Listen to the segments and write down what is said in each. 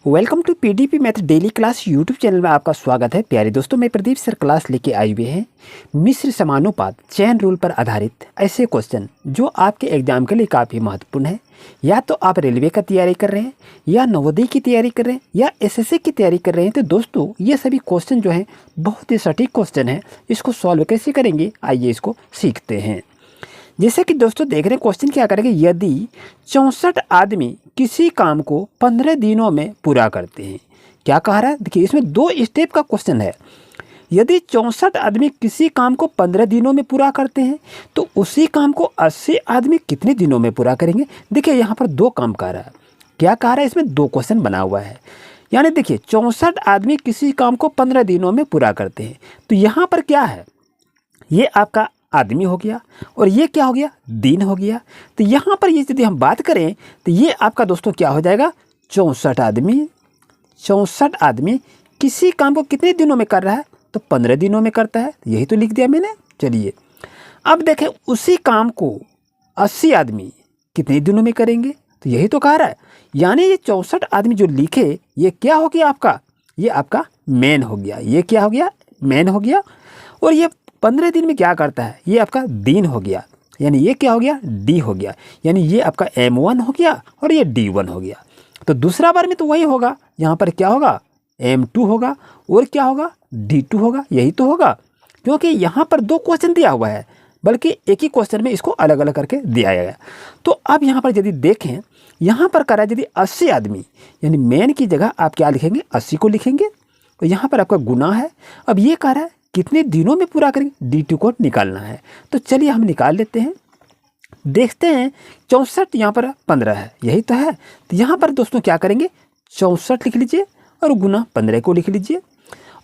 Welcome to PDP math daily class YouTube channel में आपका स्वागत है। प्यारे दोस्तों, मैं प्रदीप सर क्लास लेके आए हुए हैं मिश्र समानुपात चैन रूल पर आधारित ऐसे क्वेश्चन जो आपके एग्जाम के लिए काफ़ी महत्वपूर्ण है। या तो आप रेलवे का तैयारी कर रहे हैं, या नवोदय की तैयारी कर रहे हैं, या एसएससी की तैयारी कर रहे हैं, तो दोस्तों ये सभी क्वेश्चन जो हैं बहुत ही सटीक क्वेश्चन हैं। इसको सॉल्व कैसे करेंगे, आइए इसको सीखते हैं। जैसे कि दोस्तों देख रहे हैं क्वेश्चन क्या करेंगे, यदि 64 आदमी किसी काम को 15 दिनों में पूरा करते हैं। क्या कह रहा है, देखिए इसमें 2 स्टेप का क्वेश्चन है। यदि 64 आदमी किसी काम को 15 दिनों में पूरा करते हैं तो उसी काम को 80 आदमी कितने दिनों में पूरा करेंगे। देखिए यहाँ पर 2 काम कह रहा है। क्या कह रहा है, इसमें 2 क्वेश्चन बना हुआ है। यानी देखिए 64 आदमी किसी काम को 15 दिनों में पूरा करते हैं, तो यहाँ पर क्या है, ये आपका आदमी हो गया और ये क्या हो गया, दिन हो गया। तो यहाँ पर ये यदि हम बात करें तो ये आपका दोस्तों क्या हो जाएगा, 64 आदमी किसी काम को कितने दिनों में कर रहा है, तो 15 दिनों में करता है। यही तो लिख दिया मैंने। चलिए अब देखें उसी काम को 80 आदमी कितने दिनों में करेंगे, तो यही तो कह रहा है। यानी ये 64 आदमी जो लिखे ये क्या हो गया आपका, ये आपका मेन हो गया। ये क्या हो गया, मेन हो गया। और ये 15 दिन में क्या करता है, ये आपका दिन हो गया। यानी ये क्या हो गया, डी हो गया। यानी ये आपका M1 हो गया और ये D1 हो गया। तो दूसरा बार में तो वही होगा, यहाँ पर क्या होगा, M2 होगा और क्या होगा, D2 होगा। यही तो होगा, क्योंकि यहाँ पर 2 क्वेश्चन दिया हुआ है, बल्कि एक ही क्वेश्चन में इसको अलग अलग करके दिया गया। तो अब यहाँ पर यदि देखें, यहाँ पर करा यदि 80 आदमी, यानी मेन की जगह आप क्या लिखेंगे, 80 को लिखेंगे। तो यहाँ पर आपका गुना है। अब ये कह रहा है कितने दिनों में पूरा करेंगे, D2 को निकालना है। तो चलिए हम निकाल लेते हैं। देखते हैं 64 यहाँ पर 15 है, यही तो है। तो यहाँ पर दोस्तों क्या करेंगे, 64 लिख लीजिए और गुना 15 को लिख लीजिए।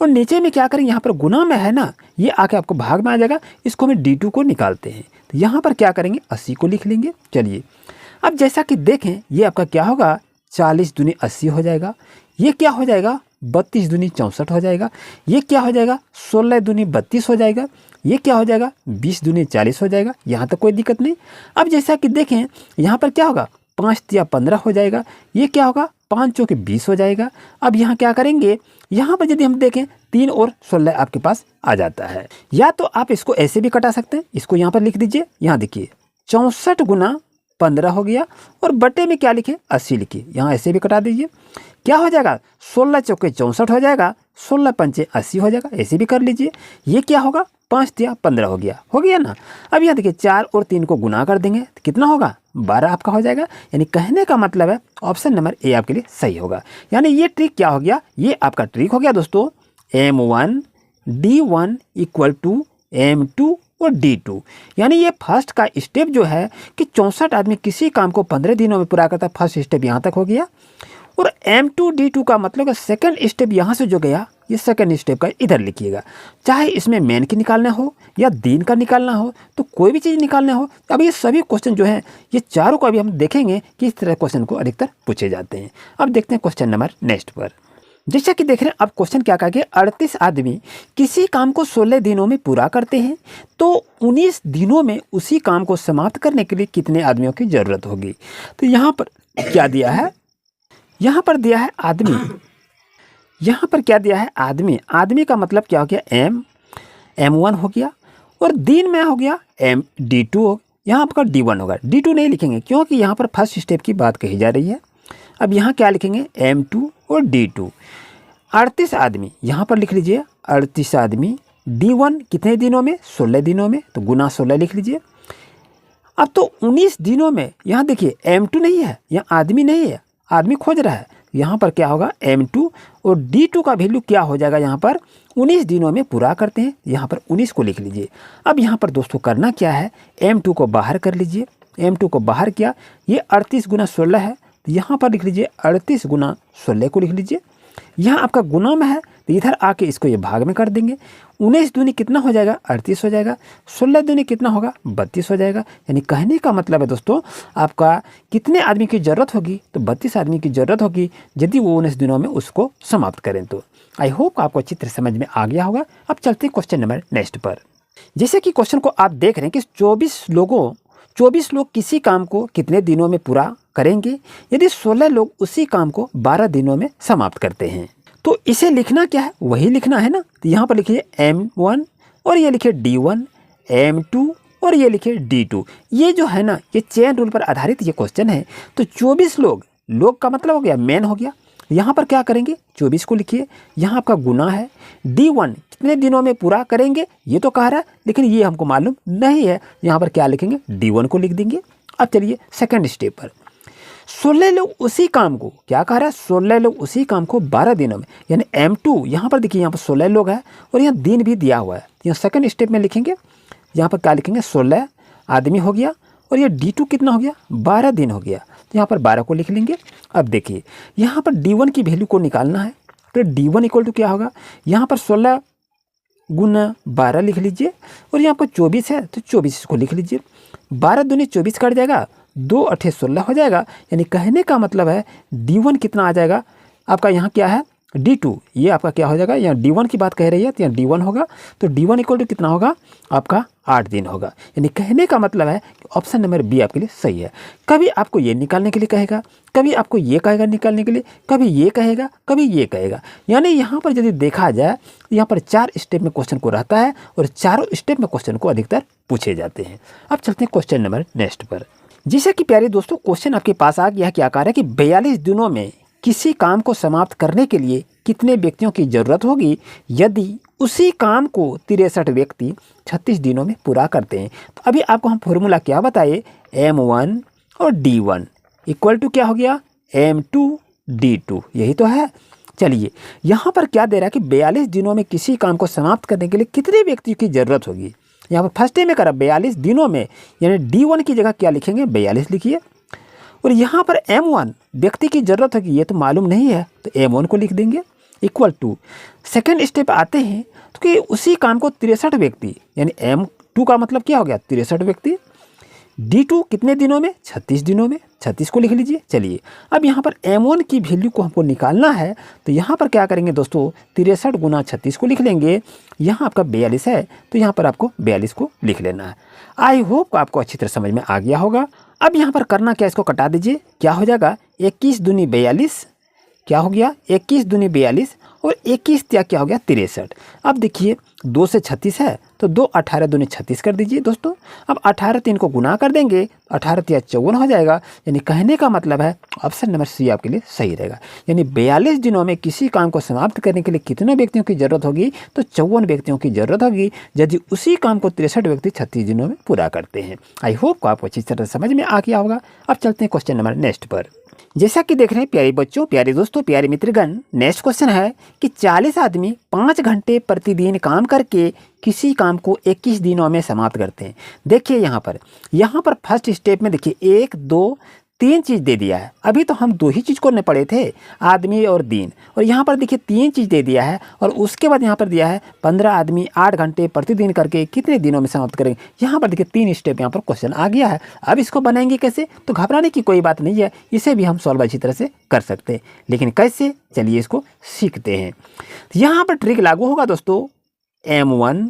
और नीचे में क्या करेंगे, यहाँ पर गुना में है ना, ये आके आपको भाग में आ जाएगा। इसको हम D2 को निकालते हैं। तो यहाँ पर क्या करेंगे, 80 को लिख लेंगे। चलिए अब जैसा कि देखें, ये आपका क्या होगा, 40 दूनी 80 हो जाएगा। ये क्या हो जाएगा, 32 दूनी 64 हो जाएगा। ये क्या हो जाएगा, 16 दूनी 32 हो जाएगा। ये क्या हो जाएगा, 20 दूनी 40 हो जाएगा। यहाँ तक कोई दिक्कत नहीं। अब जैसा कि देखें, यहाँ पर क्या होगा, 5 या 15 हो जाएगा। ये क्या होगा, 5 चौके 20 हो जाएगा। अब यहाँ क्या करेंगे, यहाँ पर यदि हम देखें 3 और 16 आपके पास आ जाता है। या तो आप इसको ऐसे भी कटा सकते हैं, इसको यहाँ पर लिख दीजिए। यहाँ देखिए 64 गुना 15 हो गया और बटे में क्या लिखे, 80 लिखिए। यहाँ ऐसे भी कटा दीजिए। क्या हो जाएगा, 16 चौके 64 हो जाएगा, 16 पंचे 80 हो जाएगा। ऐसे भी कर लीजिए। ये क्या होगा, 5 या 15 हो गया ना। अब यहाँ देखिए 4 और 3 को गुना कर देंगे तो कितना होगा, 12 आपका हो जाएगा। यानी कहने का मतलब है ऑप्शन नंबर ए आपके लिए सही होगा। यानी ये ट्रिक क्या हो गया, ये आपका ट्रिक हो गया दोस्तों, M1 D1 equal to M2 और D2। यानी ये फर्स्ट का स्टेप जो है कि 64 आदमी किसी काम को 15 दिनों में पूरा करता है, फर्स्ट स्टेप यहाँ तक हो गया। और M2 D2 का मतलब सेकंड स्टेप यहाँ से जो गया, ये सेकंड स्टेप का इधर लिखिएगा। चाहे इसमें मेन की निकालना हो या दिन का निकालना हो, तो कोई भी चीज़ निकालना हो। अब ये सभी क्वेश्चन जो हैं, ये चारों को अभी हम देखेंगे कि इस तरह क्वेश्चन को अधिकतर पूछे जाते हैं। अब देखते हैं क्वेश्चन नंबर नेक्स्ट पर। जैसा कि देख रहे हैं, अब क्वेश्चन क्या कहा कि 38 आदमी किसी काम को 16 दिनों में पूरा करते हैं, तो 19 दिनों में उसी काम को समाप्त करने के लिए कितने आदमियों की ज़रूरत होगी। तो यहाँ पर क्या दिया है, यहाँ पर दिया है आदमी। यहाँ पर क्या दिया है, आदमी। आदमी का मतलब क्या हो गया, M1 हो गया और दिन में हो गया D2 हो। यहाँ आपका D1 होगा। D2 नहीं लिखेंगे क्योंकि यहाँ पर फर्स्ट स्टेप की बात कही जा रही है। अब यहाँ क्या लिखेंगे, M2 और D2। 38 आदमी यहाँ पर लिख लीजिए, 38 आदमी। D1 कितने दिनों में, 16 दिनों में, तो गुना 16 लिख लीजिए। अब तो 19 दिनों में, यहाँ देखिए M2 नहीं है, यहाँ आदमी नहीं है, आदमी खोज रहा है। यहाँ पर क्या होगा, M2 और D2 का वैल्यू क्या हो जाएगा, यहाँ पर 19 दिनों में पूरा करते हैं। यहाँ पर 19 को लिख लीजिए। अब यहाँ पर दोस्तों करना क्या है, M2 को बाहर कर लीजिए। M2 को बाहर किया, ये 38 गुना 16 है, तो यहाँ पर लिख लीजिए 38 गुना 16 को लिख लीजिए। यहाँ आपका गुना में है तो इधर आके इसको ये भाग में कर देंगे। 19 दूनी कितना हो जाएगा, 38 हो जाएगा। 16 दूनी कितना होगा, 32 हो जाएगा। यानी कहने का मतलब है दोस्तों, आपका कितने आदमी की ज़रूरत होगी, तो 32 आदमी की ज़रूरत होगी यदि वो 19 दिनों में उसको समाप्त करें। तो आई होप आपको चित्र समझ में आ गया होगा। अब चलते हैं क्वेश्चन नंबर नेक्स्ट पर। जैसे कि क्वेश्चन को आप देख रहे हैं कि 24 लोग किसी काम को कितने दिनों में पूरा करेंगे यदि 16 लोग उसी काम को 12 दिनों में समाप्त करते हैं। तो इसे लिखना क्या है, वही लिखना है ना। तो यहाँ पर लिखिए M1 और ये लिखिए D1, M2 और ये लिखिए D2। ये जो है ना, ये चेन रूल पर आधारित ये क्वेश्चन है। तो 24 लोग का मतलब हो गया मैन हो गया। यहाँ पर क्या करेंगे, 24 को लिखिए, यहाँ आपका गुना है। D1 कितने दिनों में पूरा करेंगे ये तो कह रहा है, लेकिन ये हमको मालूम नहीं है। यहाँ पर क्या लिखेंगे, D1 को लिख देंगे। अब चलिए सेकंड स्टेप पर, 16 लोग उसी काम को, क्या कह रहा है, 16 लोग उसी काम को 12 दिनों में, यानी M2। यहाँ पर देखिए, यहाँ पर 16 लोग हैं और यहाँ दिन भी दिया हुआ है। यहाँ सेकंड स्टेप में लिखेंगे, यहाँ पर क्या लिखेंगे, 16 आदमी हो गया और ये D2 कितना हो गया, 12 दिन हो गया। तो यहाँ पर 12 को लिख लेंगे। अब देखिए यहाँ पर D1 की वैल्यू को निकालना है। तो D1 इक्वल टू क्या होगा, यहाँ पर 16 गुना 12 लिख लीजिए और यहाँ पर 24 है तो 24 को लिख लीजिए। 12 दूनी 24 कट जाएगा, 2 8 16 हो जाएगा। यानी कहने का मतलब है D1 कितना आ जाएगा आपका, यहाँ क्या है D2, ये आपका क्या हो जाएगा, यहाँ D1 की बात कह रही है तो यहाँ D1 होगा। तो D1 इक्वल टू कितना होगा आपका, 8 दिन होगा। यानी कहने का मतलब है कि ऑप्शन नंबर बी आपके लिए सही है। कभी आपको ये निकालने के लिए कहेगा, कभी आपको ये कहेगा निकालने के लिए, कभी ये कहेगा, कभी ये कहेगा। यानी यहाँ पर यदि देखा जाए यहाँ पर 4 स्टेप में क्वेश्चन को रहता है और चारों स्टेप में क्वेश्चन को अधिकतर पूछे जाते हैं। अब चलते हैं क्वेश्चन नंबर नेक्स्ट पर। जैसे कि प्यारे दोस्तों क्वेश्चन आपके पास आ गया, क्या कह रहा है कि 42 दिनों में किसी काम को समाप्त करने के लिए कितने व्यक्तियों की ज़रूरत होगी यदि उसी काम को 63 व्यक्ति 36 दिनों में पूरा करते हैं। तो अभी आपको हम फॉर्मूला क्या बताए, M1 और D1 इक्वल टू क्या हो गया, M2 D2, यही तो है। चलिए यहाँ पर क्या दे रहा है कि 42 दिनों में किसी काम को समाप्त करने के लिए कितने व्यक्तियों की ज़रूरत होगी। यहाँ पर फर्स्ट में करा 42 दिनों में, यानी D1 की जगह क्या लिखेंगे, 42 लिखिए। और यहाँ पर M1 व्यक्ति की ज़रूरत होगी, ये तो मालूम नहीं है, तो M1 को लिख देंगे इक्वल टू। सेकेंड स्टेप आते हैं तो कि उसी काम को 63 व्यक्ति, यानी M2 का मतलब क्या हो गया, 63 व्यक्ति। D2 कितने दिनों में, 36 दिनों में, 36 को लिख लीजिए। चलिए अब यहाँ पर M1 की वैल्यू को हमको निकालना है। तो यहाँ पर क्या करेंगे दोस्तों, 63 गुना 36 को लिख लेंगे। यहाँ आपका 42 है तो यहाँ पर आपको 42 को लिख लेना है। आई होप आपको अच्छी तरह समझ में आ गया होगा। अब यहाँ पर करना क्या, इसको कटा दीजिए, क्या हो जाएगा, 21 दूनी 42, क्या हो गया 21 दूनी 42 और 21 क्या हो गया 63। अब देखिए 2 से 36 है तो 2 18 दूनी 36 कर दीजिए दोस्तों। अब 18 3 को गुना कर देंगे, 18 3 54 हो जाएगा। यानी कहने का मतलब है ऑप्शन नंबर सी आपके लिए सही रहेगा। यानी 42 दिनों में किसी काम को समाप्त करने के लिए कितने व्यक्तियों की ज़रूरत होगी, तो 54 व्यक्तियों की ज़रूरत होगी यदि उसी काम को 63 व्यक्ति 36 दिनों में पूरा करते हैं। आई होप को आपको अच्छी तरह समझ में आ गया होगा। अब चलते हैं क्वेश्चन नंबर नेक्स्ट पर। जैसा कि देख रहे हैं प्यारे बच्चों, प्यारे दोस्तों, प्यारे मित्रगण, नेक्स्ट क्वेश्चन है कि 40 आदमी 5 घंटे प्रतिदिन काम करके किसी काम को 21 दिनों में समाप्त करते हैं। देखिए यहाँ पर फर्स्ट स्टेप में देखिए 1 2 3 चीज़ दे दिया है। अभी तो हम 2 ही चीज़ करने पड़े थे, आदमी और दिन, और यहाँ पर देखिए 3 चीज़ दे दिया है। और उसके बाद यहाँ पर दिया है 15 आदमी 8 घंटे प्रतिदिन करके कितने दिनों में समाप्त करेंगे। यहाँ पर देखिए 3 स्टेप यहाँ पर क्वेश्चन आ गया है। अब इसको बनाएंगे कैसे, तो घबराने की कोई बात नहीं है, इसे भी हम सॉल्व अच्छी तरह से कर सकते हैं। लेकिन कैसे, चलिए इसको सीखते हैं। तो यहाँ पर ट्रिक लागू होगा दोस्तों, M1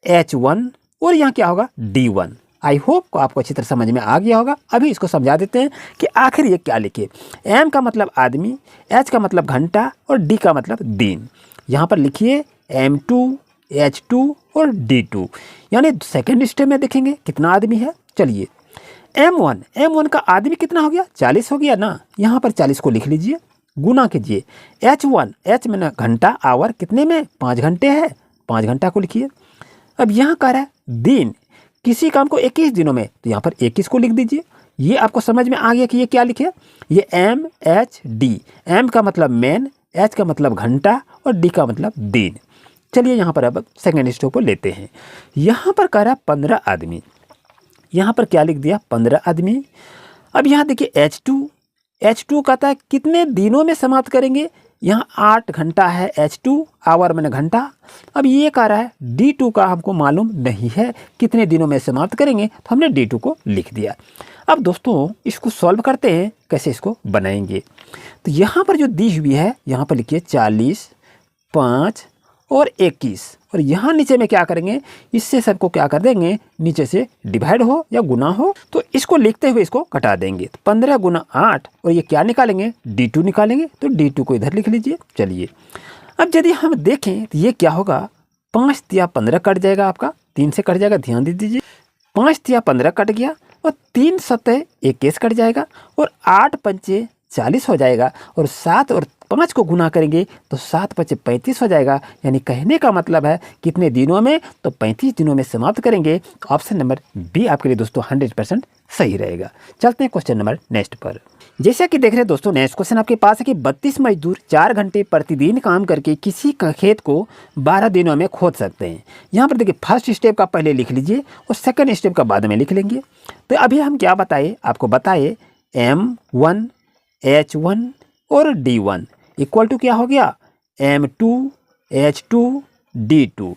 H1 और यहाँ क्या होगा D1। आई होप को आपको अच्छी तरह समझ में आ गया होगा। अभी इसको समझा देते हैं कि आखिर ये क्या लिखे। M का मतलब आदमी, H का मतलब घंटा और D का मतलब दिन। यहाँ पर लिखिए M2 H2 और D2। यानी सेकेंड स्टेप में देखेंगे कितना आदमी है। चलिए M1 का आदमी कितना हो गया, 40 हो गया ना। यहाँ पर 40 को लिख लीजिए, गुना कीजिए। H में ना घंटा, आवर कितने में, 5 घंटे है, 5 घंटा को लिखिए। अब यहाँ कह रहा है दिन, किसी काम को 21 दिनों में, तो यहाँ पर 21 को लिख दीजिए। ये आपको समझ में आ गया कि ये क्या लिखे, ये MHD। M का मतलब मैन, H का मतलब घंटा और D का मतलब दिन। चलिए यहाँ पर अब सेकेंड स्टेप को लेते हैं। यहाँ पर कह रहा है 15 आदमी, यहाँ पर क्या लिख दिया, 15 आदमी। अब यहाँ देखिए H2 कहता है कितने दिनों में समाप्त करेंगे, यहाँ 8 घंटा है, H2 आवर मैंने घंटा। अब ये कह रहा है D2 का हमको मालूम नहीं है कितने दिनों में समाप्त करेंगे, तो हमने D2 को लिख दिया। अब दोस्तों इसको सॉल्व करते हैं, कैसे इसको बनाएंगे। तो यहाँ पर जो दी हुई है, यहाँ पर लिखिए 40, 5 और 21। और यहाँ नीचे में क्या करेंगे, इससे सबको क्या कर देंगे, नीचे से डिवाइड हो या गुना हो तो इसको लिखते हुए इसको कटा देंगे। तो 15 गुना 8 और ये क्या निकालेंगे, D2 निकालेंगे। तो D2 को इधर लिख लीजिए। चलिए अब यदि हम देखें तो ये क्या होगा, 5 तिया 15 कट जाएगा, आपका 3 से कट जाएगा, ध्यान दे दीजिए। 5 तिया 15 कट गया और 3 सतह 21 कट जाएगा और 8 पंचे 40 हो जाएगा और 7 और 5 को गुना करेंगे तो 7 पंचे 35 हो जाएगा। यानी कहने का मतलब है कितने दिनों में, तो 35 दिनों में समाप्त करेंगे। ऑप्शन नंबर बी आपके लिए दोस्तों 100% सही रहेगा। चलते हैं क्वेश्चन नंबर नेक्स्ट पर। जैसा कि देख रहे हैं दोस्तों, नेक्स्ट क्वेश्चन आपके पास है कि 32 मजदूर 4 घंटे प्रतिदिन काम करके किसी का खेत को 12 दिनों में खोद सकते हैं। यहाँ पर देखिए फर्स्ट स्टेप का पहले लिख लीजिए और सेकंड स्टेप का बाद में लिख लेंगे। तो अभी हम क्या बताए, आपको बताए M1 H1 और D1 इक्वल टू क्या हो गया, M2 H2 D2।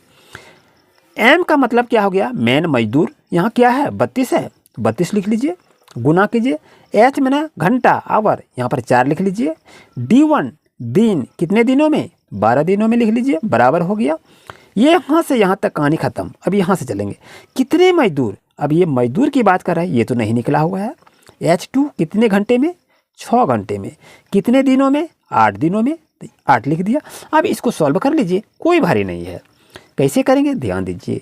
M का मतलब क्या हो गया, मेन मजदूर, यहाँ क्या है 32 है, 32 लिख लीजिए, गुना कीजिए। H में ना घंटा आवर, यहाँ पर 4 लिख लीजिए। D1 दिन, कितने दिनों में, 12 दिनों में लिख लीजिए, बराबर हो गया। ये यहाँ से यहाँ तक कहानी खत्म। अब यहाँ से चलेंगे, कितने मजदूर, अब ये मजदूर की बात कर रहा है, ये तो नहीं निकला हुआ है। H2 कितने घंटे में, 6 घंटे में, कितने दिनों में, 8 दिनों में, 8 लिख दिया। अब इसको सॉल्व कर लीजिए, कोई भारी नहीं है। कैसे करेंगे, ध्यान दीजिए।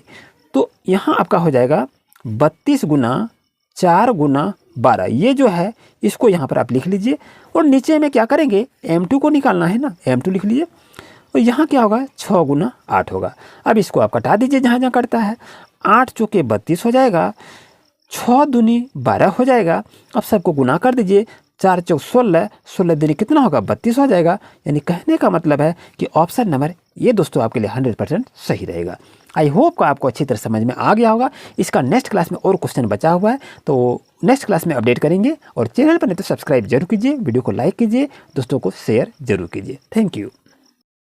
तो यहाँ आपका हो जाएगा 32 गुना 4 गुना 12, ये जो है इसको यहाँ पर आप लिख लीजिए और नीचे में क्या करेंगे, M2 को निकालना है ना, M2 लिख लीजिए और यहाँ क्या होगा 6 गुना 8 होगा। अब इसको आप कटा दीजिए जहाँ जहाँ कटता है, 8 चौके 32 हो जाएगा, 6 दूनी 12 हो जाएगा। अब सबको गुना कर दीजिए, 4 चौक 16, 16 दूनी कितना होगा 32 हो जाएगा। यानी कहने का मतलब है कि ऑप्शन नंबर ये दोस्तों आपके लिए 100% सही रहेगा। आई होप को आपको अच्छी तरह समझ में आ गया होगा। इसका नेक्स्ट क्लास में और क्वेश्चन बचा हुआ है, तो नेक्स्ट क्लास में अपडेट करेंगे। और चैनल पर नहीं तो सब्सक्राइब जरूर कीजिए, वीडियो को लाइक कीजिए, दोस्तों को शेयर जरूर कीजिए। Thank you.